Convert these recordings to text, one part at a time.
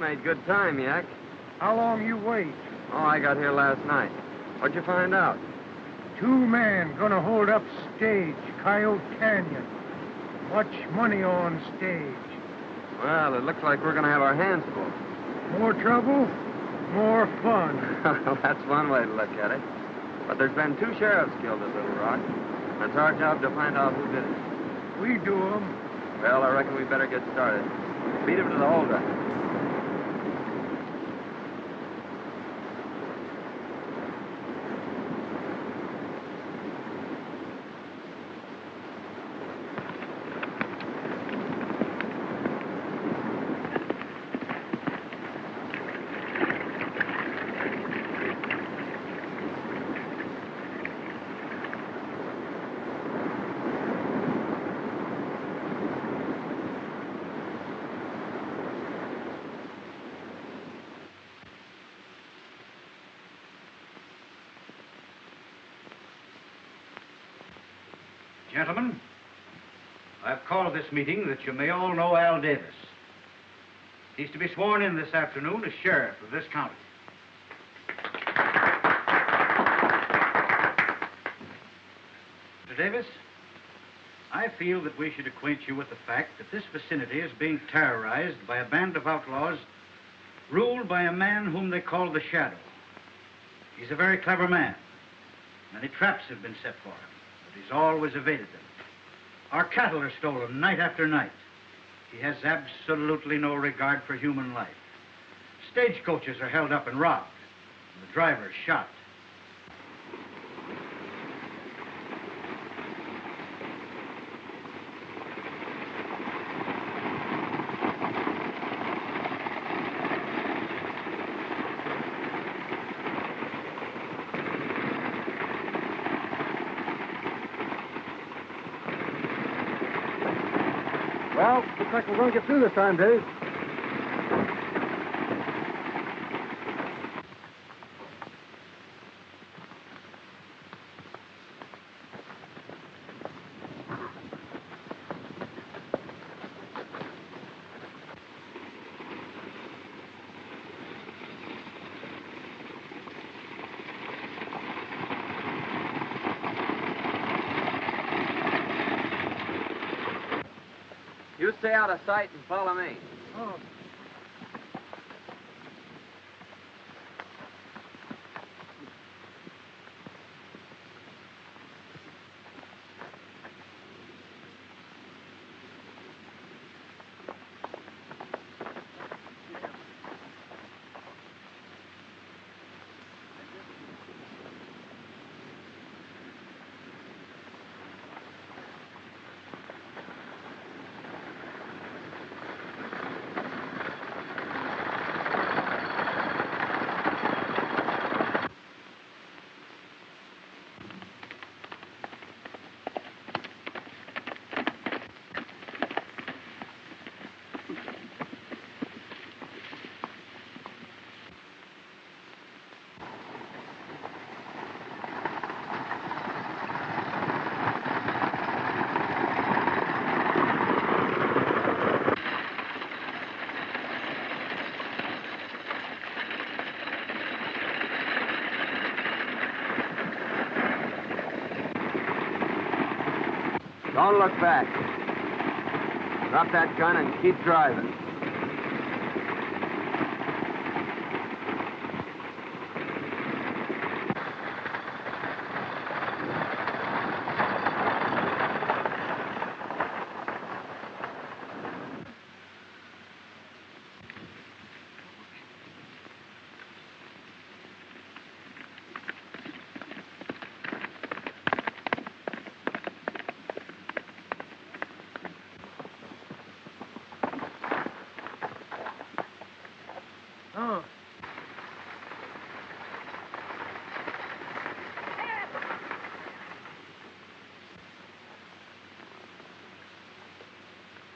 made good time, Yak. How long you wait? Oh, I got here last night. What'd you find out? 2 men gonna hold up stage, Coyote Canyon. Much money on stage. Well, it looks like we're going to have our hands full. More trouble, more fun. Well, that's one way to look at it. But there's been 2 sheriffs killed at Little Rock. And it's our job to find out who did it. We do 'em. Well, I reckon we better get started. Beat him to the holdup. Gentlemen, I've called this meeting that you may all know Al Davis. He's to be sworn in this afternoon as sheriff of this county. Mr. Davis, I feel that we should acquaint you with the fact that this vicinity is being terrorized by a band of outlaws ruled by a man whom they call the Shadow. He's a very clever man. Many traps have been set for him. He's always evaded them. Our cattle are stolen night after night. He has absolutely no regard for human life. Stagecoaches are held up and robbed, and the drivers shot. Well, looks like we're going to get through this time, Dave. You stay out of sight and follow me. Oh. Don't look back. Drop that gun and keep driving. Oh.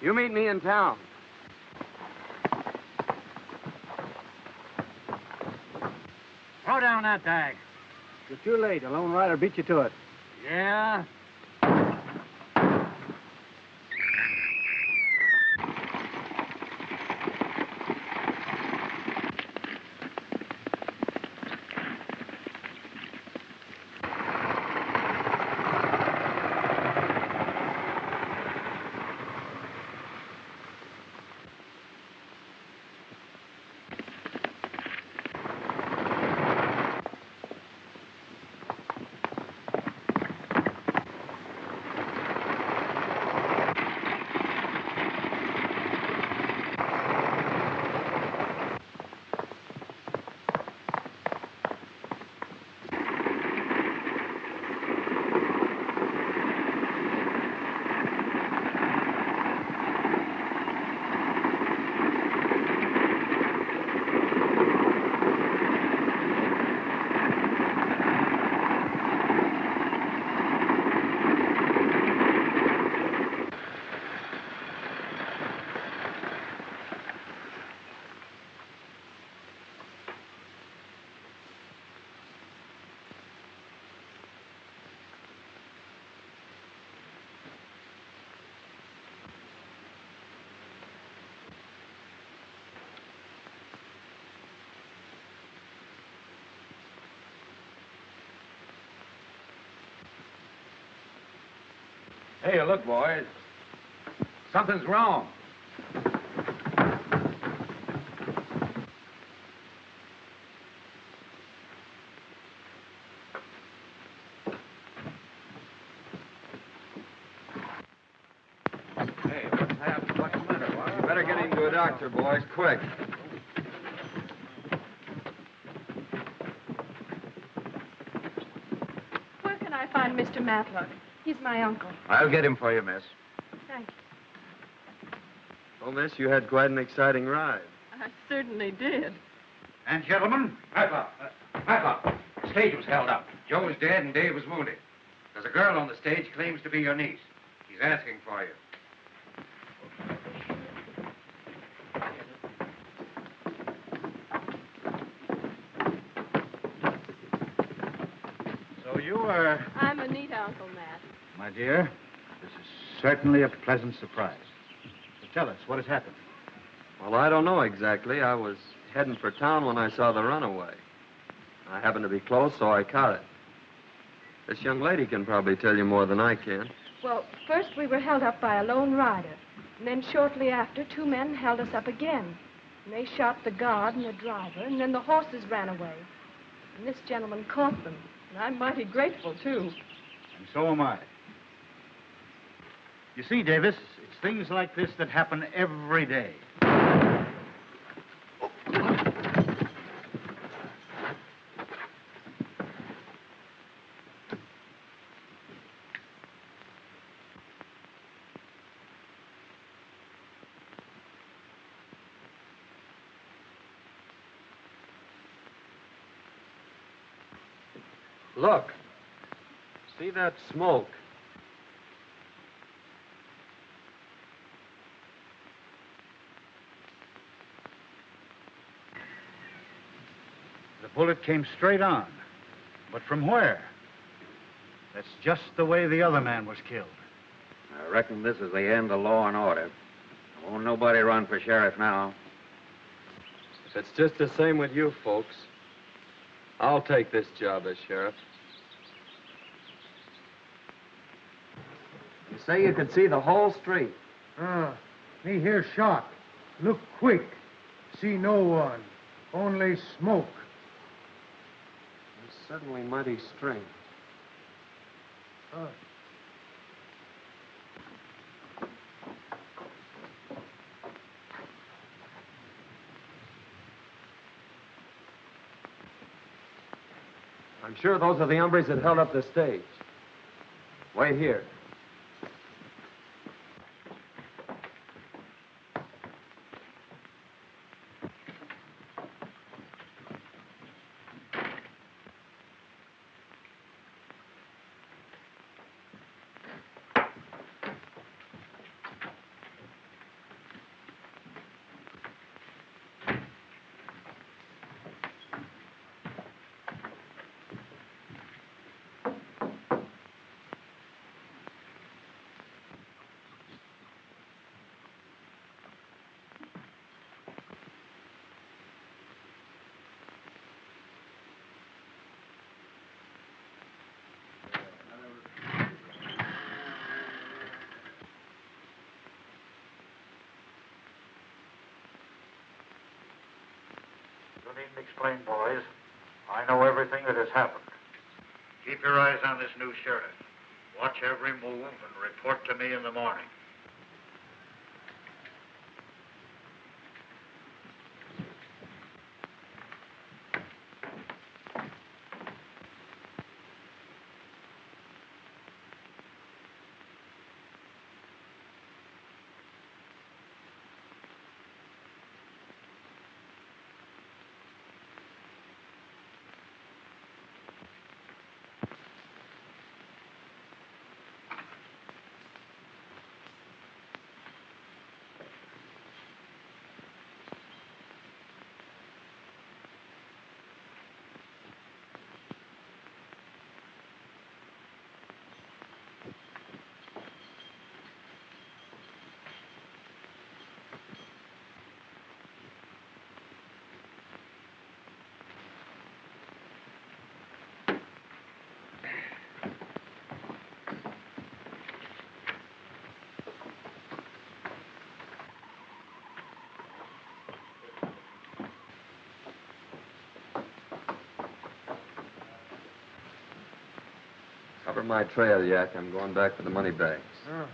You meet me in town. Throw down that bag. You're too late. A lone rider beat you to it. Yeah? Hey, look, boys. Something's wrong. Hey, what's happened? What's the matter? You better get him to a doctor, boys, quick. Where can I find Mr. Matlock? He's my uncle. I'll get him for you, miss. Thank you. Oh, miss, you had quite an exciting ride. I certainly did. And gentlemen, Matlock. The stage was held up. Joe was dead and Dave was wounded. There's a girl on the stage claims to be your niece. He's asking for you. so you are... I'm Anita, Uncle Matt. My dear, this is certainly a pleasant surprise. So tell us, what has happened? Well, I don't know exactly. I was heading for town when I saw the runaway. I happened to be close, so I caught it. This young lady can probably tell you more than I can. Well, first we were held up by a lone rider. And then shortly after, two men held us up again. And they shot the guard and the driver, and then the horses ran away. And this gentleman caught them. And I'm mighty grateful, too. And so am I. You see, Davis, it's things like this that happen every day. Look. See that smoke? The bullet came straight on. But from where? That's just the way the other man was killed. I reckon this is the end of law and order. Won't nobody run for sheriff now. If it's just the same with you folks, I'll take this job as sheriff. You say you could see the whole street. Me hear shot. Look quick. See no one. Only smoke. It's suddenly mighty strange. I'm sure those are the hombres that held up the stage. Wait here. You needn't explain, boys. I know everything that has happened. Keep your eyes on this new sheriff. Watch every move and report to me in the morning. Cover my trail, Yak. I'm going back for the money bags. Oh.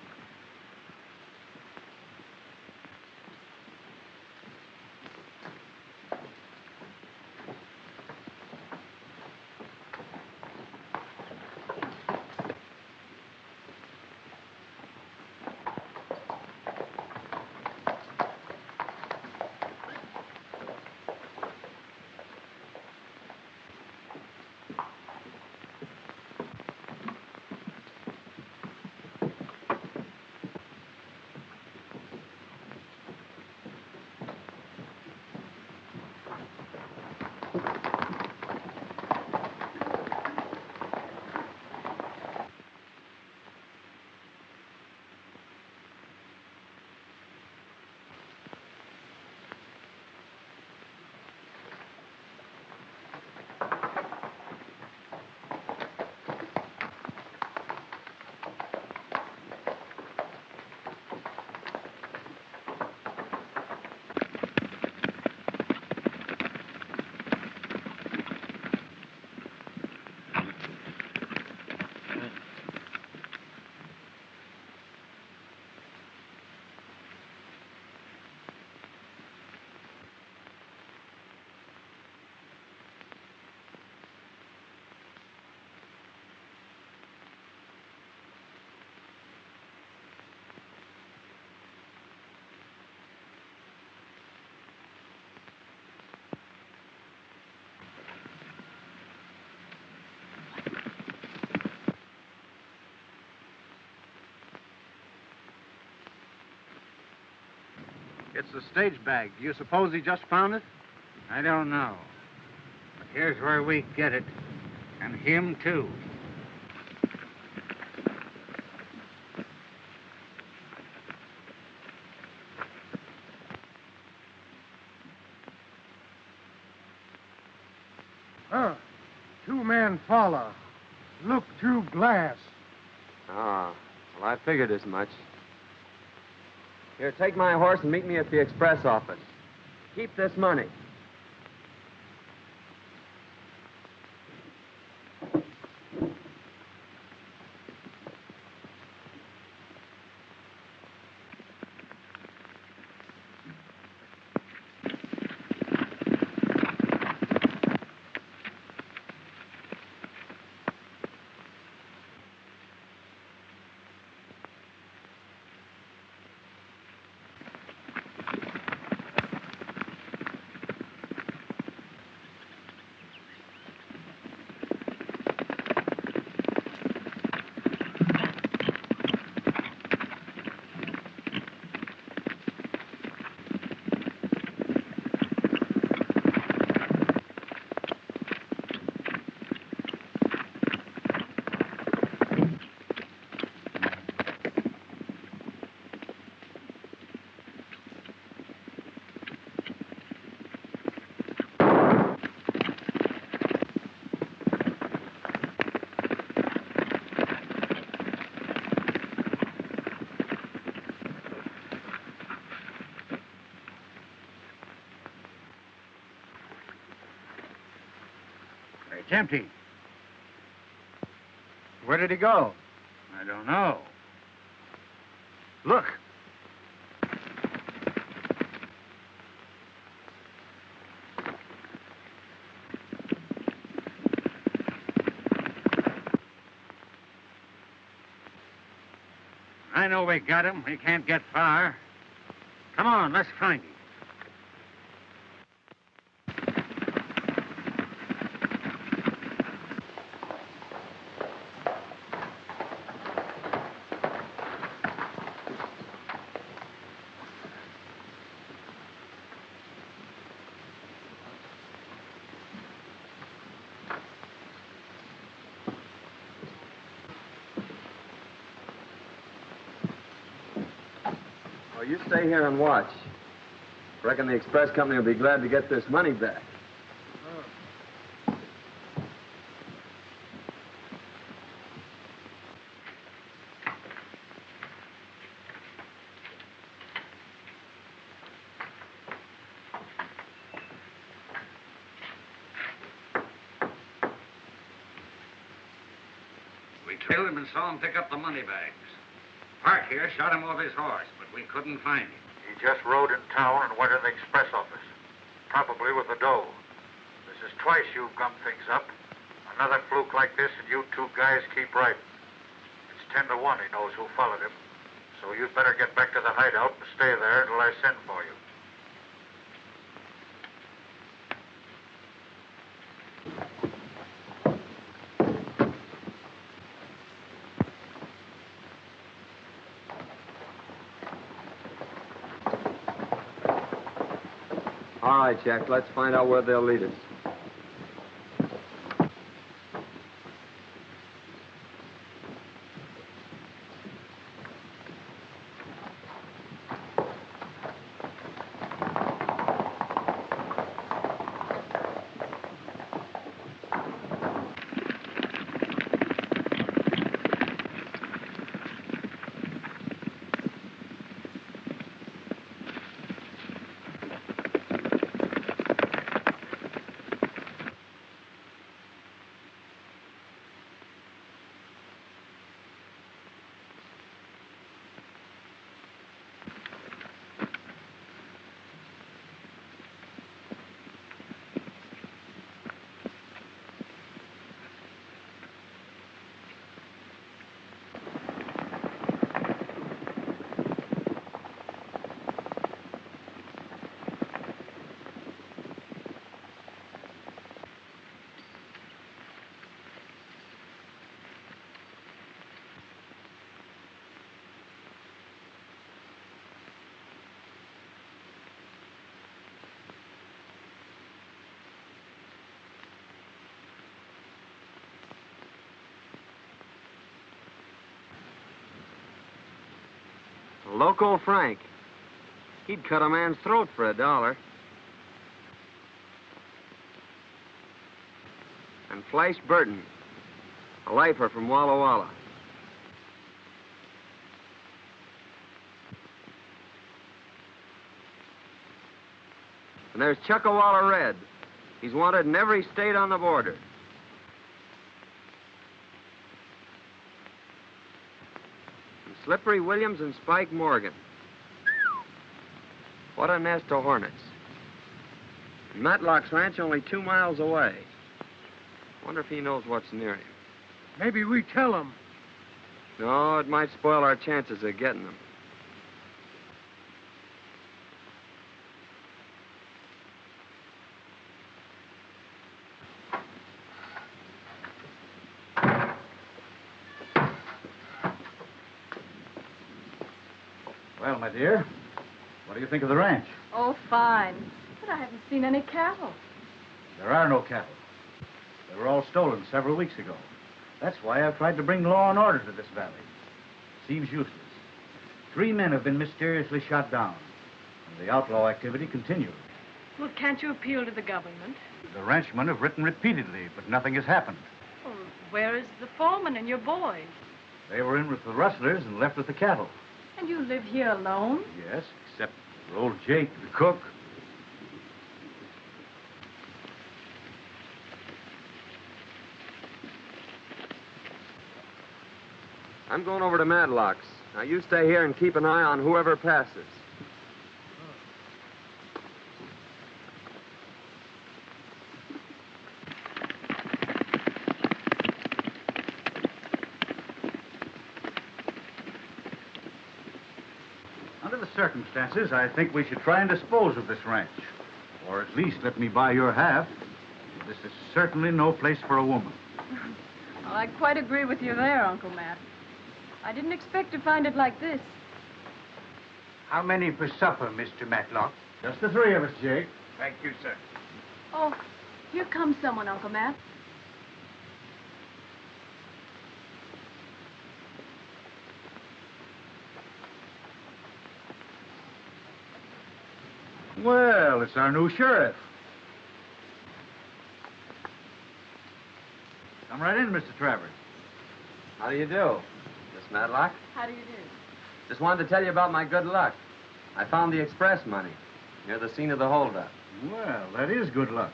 It's the stage bag. Do you suppose he just found it? I don't know. But here's where we get it. And him, too. Huh. Two-man follow. Look through glass. Ah, well, I figured as much. Here, take my horse and meet me at the express office. Keep this money. It's empty. Where did he go? I don't know. Look. I know we got him. He can't get far. Come on, let's find him. Oh, you stay here and watch. Reckon the express company will be glad to get this money back. We trailed him and saw him pick up the money bags. Park here shot him off his horse, but we couldn't find him. He just rode in town and went in the express office, probably with the dough. This is twice you've gummed things up. Another fluke like this and you two guys keep riding. It's 10 to 1 he knows who followed him. So you'd better get back to the hideout and stay there until I send for you. All right, Jack, let's find out where they'll lead us. Loco Frank. He'd cut a man's throat for $1. And Flash Burton, a lifer from Walla Walla. And there's Chuckawalla Red. He's wanted in every state on the border. Slippery Williams and Spike Morgan. What a nest of hornets. And Matlock's ranch only 2 miles away. Wonder if he knows what's near him. Maybe we tell him. No, it might spoil our chances of getting them. Well, my dear, what do you think of the ranch? Oh, fine. But I haven't seen any cattle. There are no cattle. They were all stolen several weeks ago. That's why I've tried to bring law and order to this valley. Seems useless. 3 men have been mysteriously shot down, and the outlaw activity continues. Well, can't you appeal to the government? The ranchmen have written repeatedly, but nothing has happened. Well, where is the foreman and your boys? They were in with the rustlers and left with the cattle. And you live here alone? Yes, except for old Jake, the cook. I'm going over to Matlock's. Now, you stay here and keep an eye on whoever passes. Under the circumstances, I think we should try and dispose of this ranch. Or at least let me buy your half. This is certainly no place for a woman. Well, I quite agree with you there, Uncle Matt. I didn't expect to find it like this. How many for supper, Mr. Matlock? Just the 3 of us, Jake. Thank you, sir. Oh, here comes someone, Uncle Matt. Well, it's our new sheriff. Come right in, Mr. Travers. How do you do, Miss Matlock? How do you do? Just wanted to tell you about my good luck. I found the express money near the scene of the holdup. Well, that is good luck.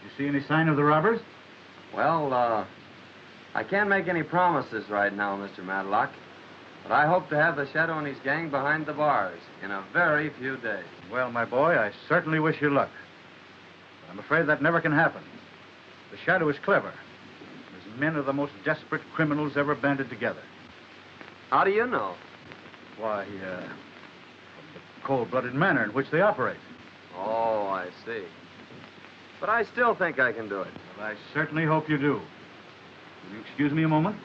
Did you see any sign of the robbers? Well, I can't make any promises right now, Mr. Matlock, but I hope to have the Shadow and his gang behind the bars in a very few days. Well, my boy, I certainly wish you luck. But I'm afraid that never can happen. The Shadow is clever. His men are the most desperate criminals ever banded together. How do you know? Why, from the cold-blooded manner in which they operate. Oh, I see. But I still think I can do it. Well, I certainly hope you do. Will you excuse me a moment?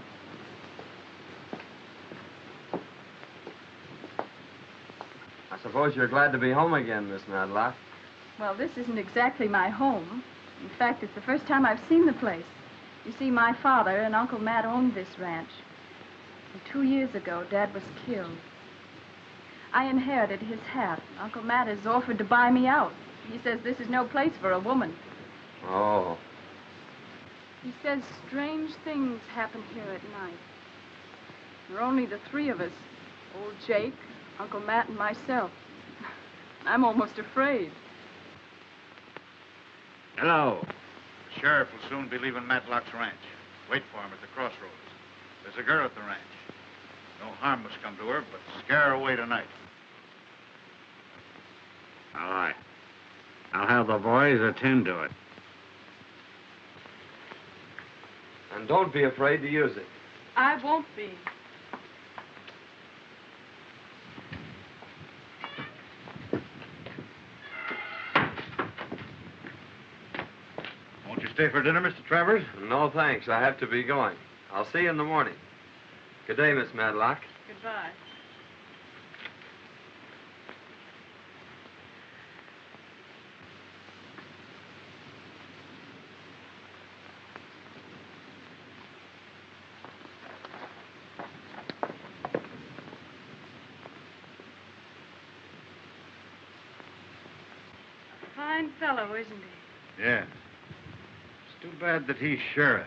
I suppose you're glad to be home again, Miss Matlock. Well, this isn't exactly my home. In fact, it's the first time I've seen the place. You see, my father and Uncle Matt owned this ranch. And 2 years ago, Dad was killed. I inherited his hat. Uncle Matt has offered to buy me out. He says this is no place for a woman. Oh. He says strange things happen here at night. There are only the three of us. Old Jake, Uncle Matt, and myself. I'm almost afraid. Hello. The sheriff will soon be leaving Matlock's ranch. Wait for him at the crossroads. There's a girl at the ranch. No harm must come to her, but scare her away tonight. All right. I'll have the boys attend to it. And don't be afraid to use it. I won't be. Won't you stay for dinner, Mr. Travers? No, thanks. I have to be going. I'll see you in the morning. Good day, Miss Matlock. Goodbye. Fine fellow, isn't he? Yes. It's too bad that he's sheriff.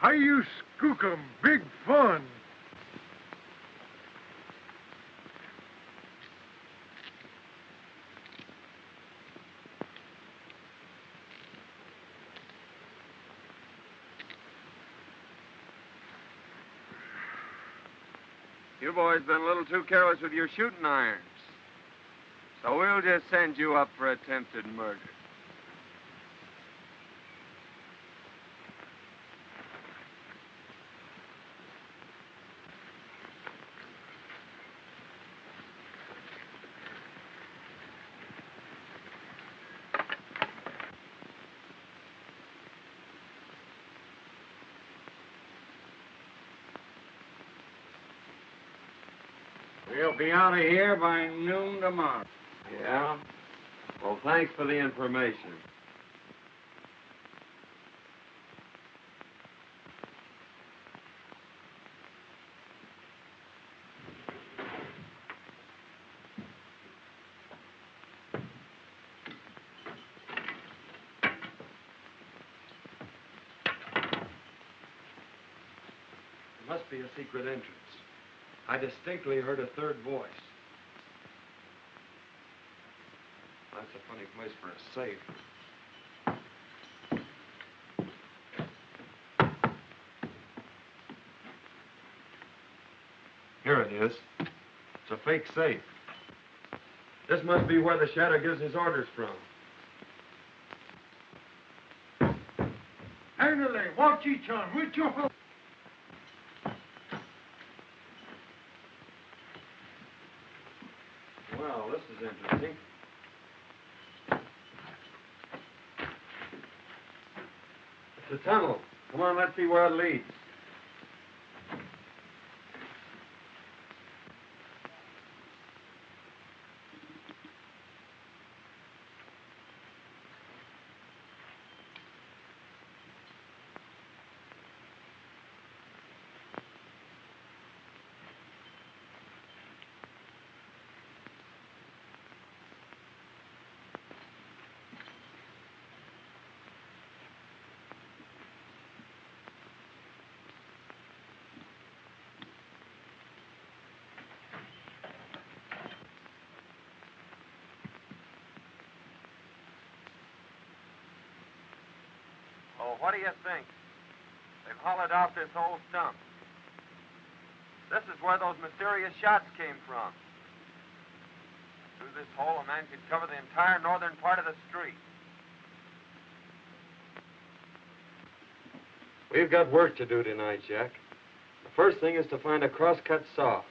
How you skook 'em? Big fun. You boys been a little too careless with your shooting irons. So we'll just send you up for attempted murder. We'll be out of here by noon tomorrow. Yeah? Well, thanks for the information. There must be a secret entrance. I distinctly heard a third voice. That's a funny place for a safe. Here it is. It's a fake safe. This must be where the shadow gives his orders from. Handle, watch each other with your hook. Well, this is interesting. It's a tunnel. Come on, let's see where it leads. Oh, what do you think? They've hollowed out this whole stump. This is where those mysterious shots came from. Through this hole, a man could cover the entire northern part of the street. We've got work to do tonight, Jack. The first thing is to find a cross-cut saw.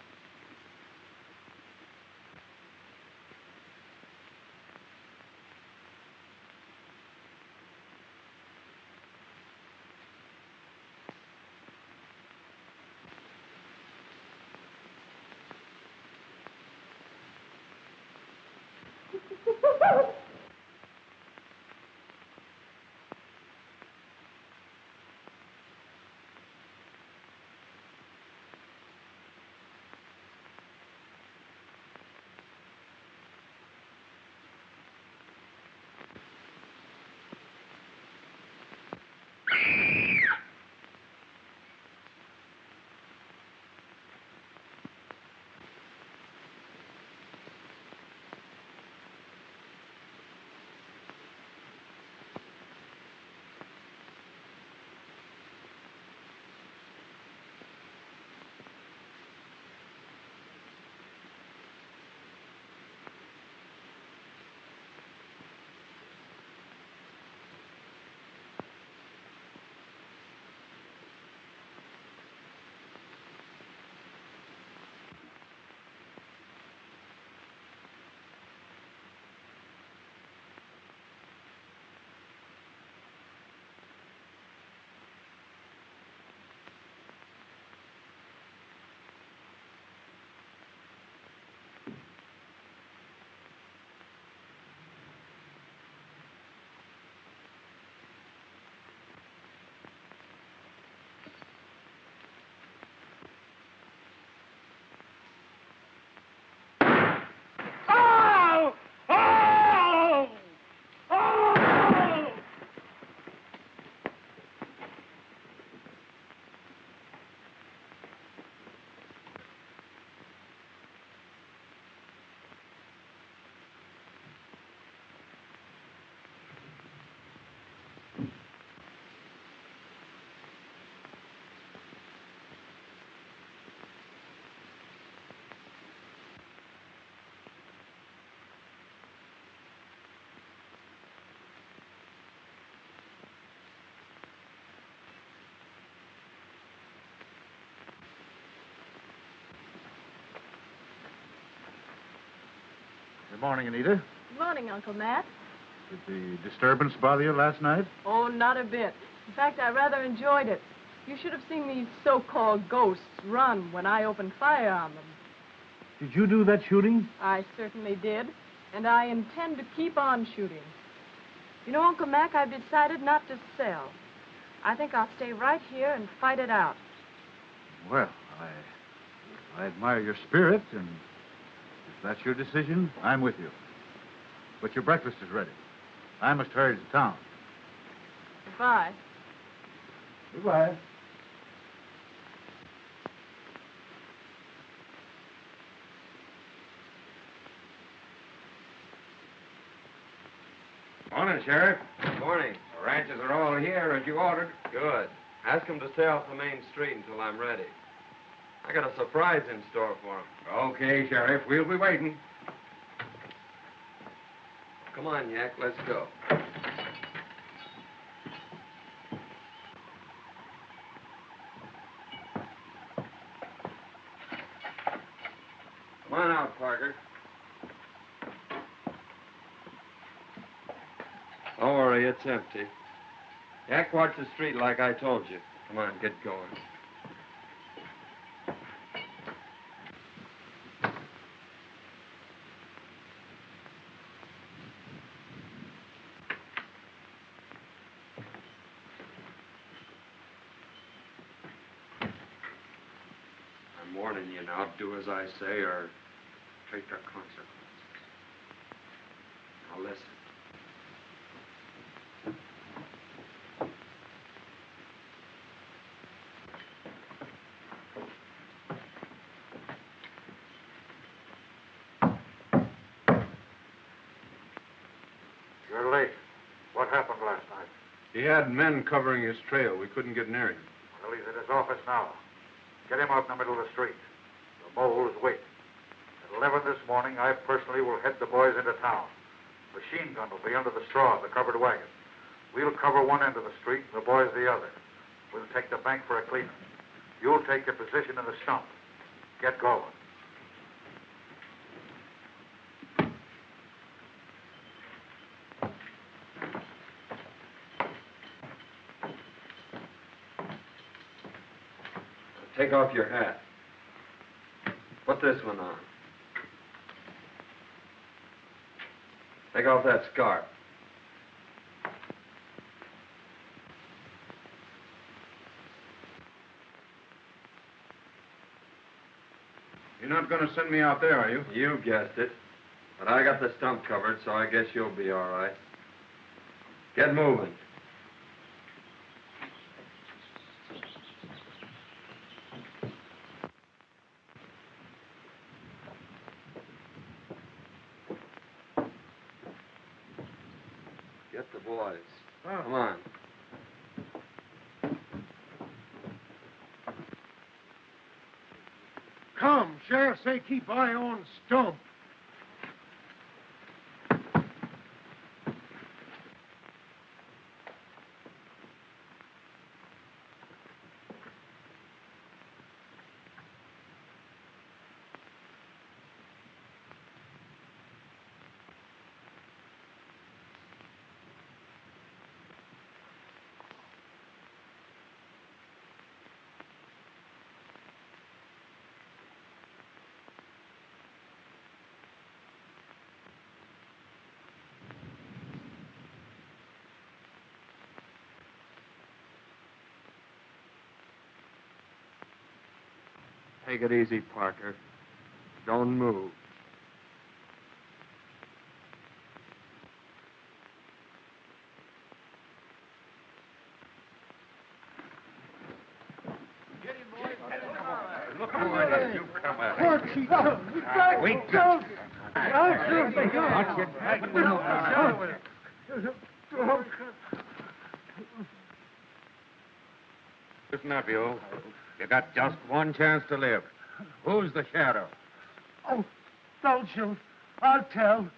Good morning, Anita. Good morning, Uncle Matt. Did the disturbance bother you last night? Oh, not a bit. In fact, I rather enjoyed it. You should have seen these so-called ghosts run when I opened fire on them. Did you do that shooting? I certainly did, and I intend to keep on shooting. You know, Uncle Mac, I've decided not to sell. I think I'll stay right here and fight it out. Well, I admire your spirit, and if that's your decision, I'm with you. But your breakfast is ready. I must hurry to town. Goodbye. Goodbye. Morning, Sheriff. Morning. The ranches are all here as you ordered. Good. Ask them to stay off the main street until I'm ready. I got a surprise in store for them. Okay, Sheriff. We'll be waiting. Come on, Yak, let's go. Come on out, Parker. Don't worry, it's empty. Yak, watch the street like I told you. Come on, get going. I'm warning you now, do as I say or take the consequences. Now listen. You're late. What happened last night? He had men covering his trail. We couldn't get near him. Well, he's at his office now. Get him out in the middle of the street. The mole is waiting. At 11 this morning, I personally will head the boys into town. Machine gun will be under the straw of the covered wagon. We'll cover one end of the street and the boys the other. We'll take the bank for a cleanup. You'll take your position in the stump. Get going. Take off your hat. Put this one on. Take off that scarf. You're not going to send me out there, are you? You guessed it. But I got the stump covered, so I guess you'll be all right. Get moving. Get the boys. Come on. Come, Sheriff, say keep eye on stump. Take it easy, Parker. Don't move. Look over there. You come out. Crooks, he comes. He's back. Wait. Listen up, you. You got just one chance to live. Who's the shadow? Oh, don't shoot. I'll tell.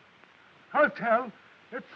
I'll tell. It's...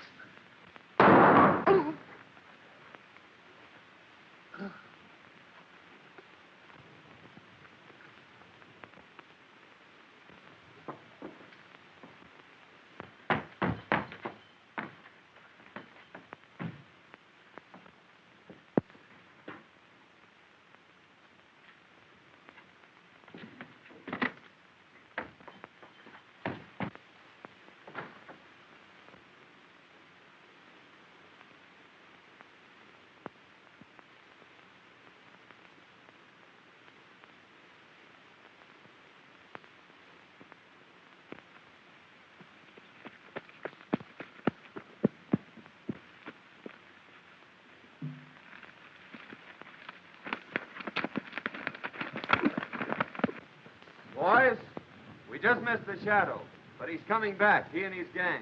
Boys, we just missed the Shadow, but he's coming back, he and his gang.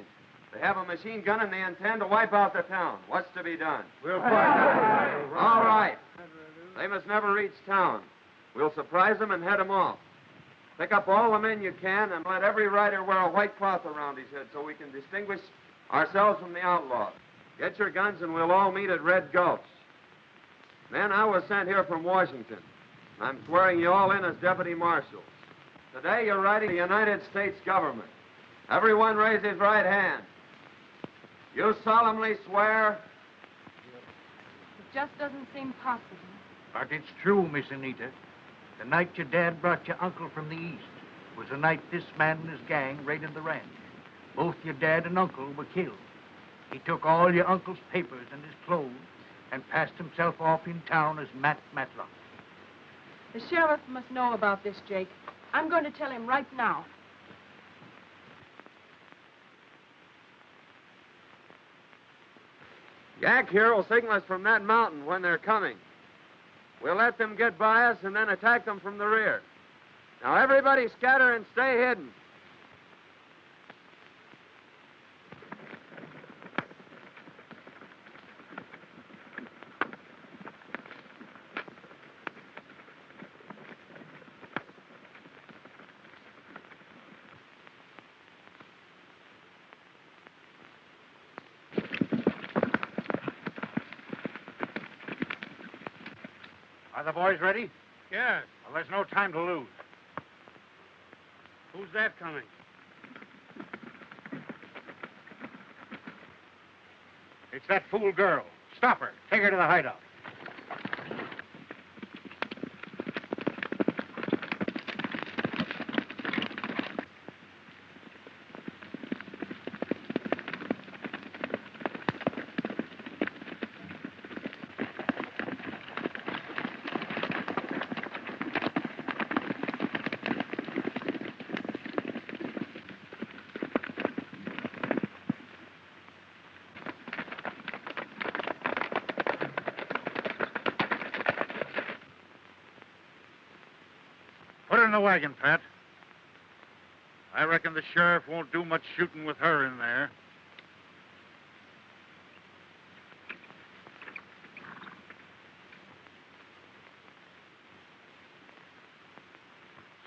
They have a machine gun and they intend to wipe out the town. What's to be done? We'll find out. All right. They must never reach town. We'll surprise them and head them off. Pick up all the men you can and let every rider wear a white cloth around his head so we can distinguish ourselves from the outlaws. Get your guns and we'll all meet at Red Gulch. Men, I was sent here from Washington. I'm swearing you all in as deputy marshals. Today you're riding the United States government. Everyone raise his right hand. You solemnly swear? It just doesn't seem possible. But it's true, Miss Anita. The night your dad brought your uncle from the east was the night this man and his gang raided the ranch. Both your dad and uncle were killed. He took all your uncle's papers and his clothes and passed himself off in town as Matt Matlock. The sheriff must know about this, Jake. I'm going to tell him right now. Yak here will signal us from that mountain when they're coming. We'll let them get by us and then attack them from the rear. Now, everybody scatter and stay hidden. Are the boys ready? Yes. Well, there's no time to lose. Who's that coming? It's that fool girl. Stop her. Take her to the hideout. Put her in the wagon, Pat. I reckon the sheriff won't do much shooting with her in there.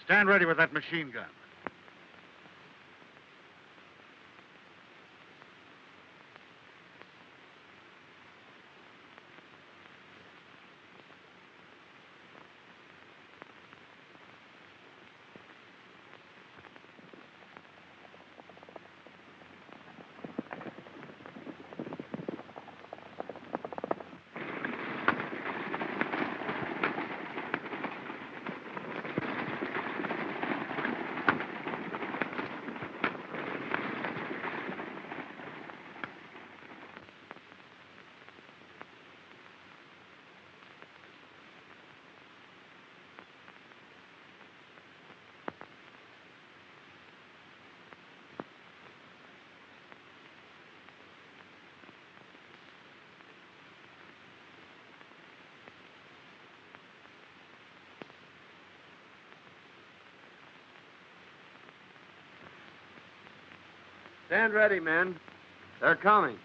Stand ready with that machine gun. Stand ready, men. They're coming.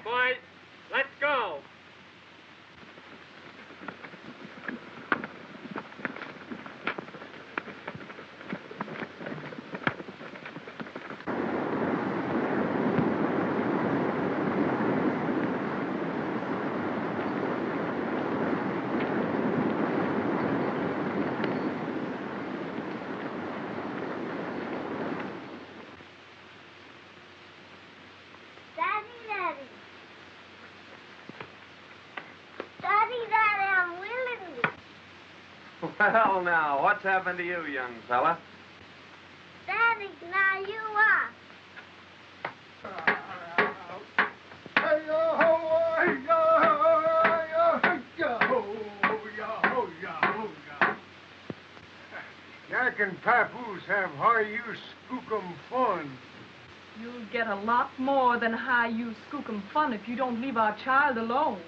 right, boys. Let's go. Well, now, what's happened to you, young fella? Daddy, now you are. Yak and papoose have high-you skookum fun. You'll get a lot more than high-you skookum fun if you don't leave our child alone.